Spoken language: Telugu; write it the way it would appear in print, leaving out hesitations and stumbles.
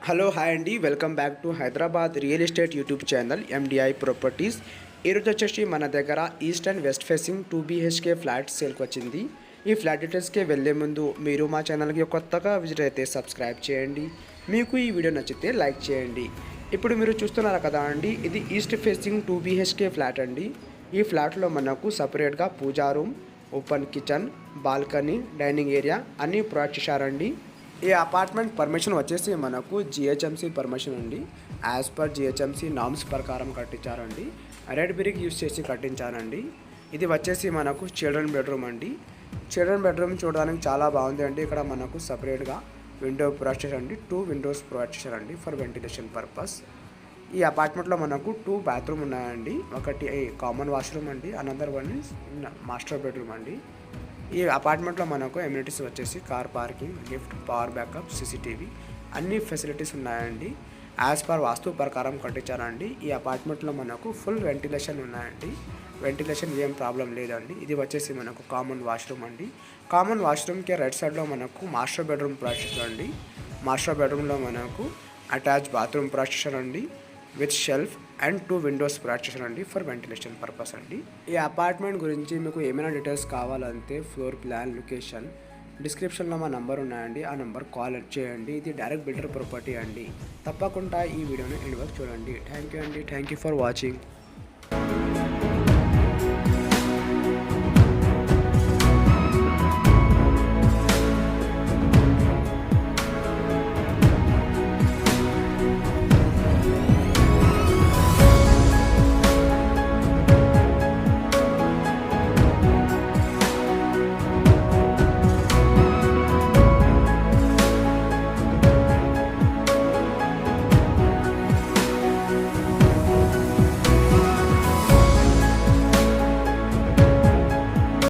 హలో హాయ్ అండి, welcome back to Hyderabad real estate YouTube channel MDI properties. ఈరోజు వచ్చేసి మన దగ్గర east and west facing 2 BHK flat సేల్కి వచ్చింది. ఈ ఫ్లాట్ డీటెయిల్స్కి వెళ్ళే ముందు మీరు మా ఛానల్కి కొత్తగా విజిట్ అయితే సబ్స్క్రైబ్ చేయండి. మీకు ఈ వీడియో నచ్చితే లైక్ చేయండి. ఇప్పుడు మీరు చూస్తున్నారు కదా అండి, ఇది ఈస్ట్ ఫేసింగ్ 2 BHK ఫ్లాట్ అండి. ఈ ఫ్లాట్లో మనకు సపరేట్గా puja room, open kitchen, balcony, dining area అన్నీ ప్రొవైడ్ చేశారండి. ఈ అపార్ట్మెంట్ పర్మిషన్ వచ్చేసి మనకు జిహెచ్ఎంసీ పర్మిషన్ అండి. యాజ్ పర్ జిహెచ్ఎంసీ నామ్స్ ప్రకారం కట్టించారండి. రెడ్ బ్రిక్ యూస్ చేసి కట్టించారండి. ఇది వచ్చేసి మనకు చిల్డ్రన్ బెడ్రూమ్ అండి. చిల్డ్రన్ బెడ్రూమ్ చూడడానికి చాలా బాగుంది అండి. ఇక్కడ మనకు సపరేట్గా విండో ప్రొవైడ్ చేశారండి. 2 విండోస్ ప్రొవైడ్ చేశారండి ఫర్ వెంటిలేషన్ పర్పస్. ఈ అపార్ట్మెంట్లో మనకు 2 బాత్రూమ్ ఉన్నాయండి. ఒకటి కామన్ వాష్రూమ్ అండి, another one is master bedroom అండి. ఈ అపార్ట్మెంట్లో మనకు ఎమ్యూనిటీస్ వచ్చేసి car parking, lift, power backup, CCTV అన్ని ఫెసిలిటీస్ ఉన్నాయండి. యాజ్ పర్ వాస్తు ప్రకారం కట్టించారండి. ఈ అపార్ట్మెంట్లో మనకు ఫుల్ వెంటిలేషన్ ఉన్నాయండి. వెంటిలేషన్ ఏం ప్రాబ్లం లేదండి. ఇది వచ్చేసి మనకు కామన్ వాష్రూమ్ అండి. కామన్ వాష్రూమ్కి రైట్ సైడ్లో మనకు మాస్టర్ బెడ్రూమ్ ప్రొవైడ్ చేశారండి. మాస్టర్ బెడ్రూమ్లో మనకు అటాచ్ బాత్రూమ్ ప్రొవైడ్ చేశారండి with shelf and 2 Windows provide చేశారండి ఫర్ వెంటిలేషన్ పర్పస్ అండి. ఈ అపార్ట్మెంట్ గురించి మీకు ఏమైనా డీటెయిల్స్ కావాలంటే ఫ్లోర్ ప్లాన్, లొకేషన్ డిస్క్రిప్షన్లో మా నంబర్ ఉన్నాయండి. ఆ నెంబర్ కాల్ చేయండి. ఇది డైరెక్ట్ బిల్డర్ ప్రాపర్టీ అండి. తప్పకుండా ఈ వీడియోని ఎండ్ వరకు చూడండి. థ్యాంక్ యూ అండి. Thank you for watching.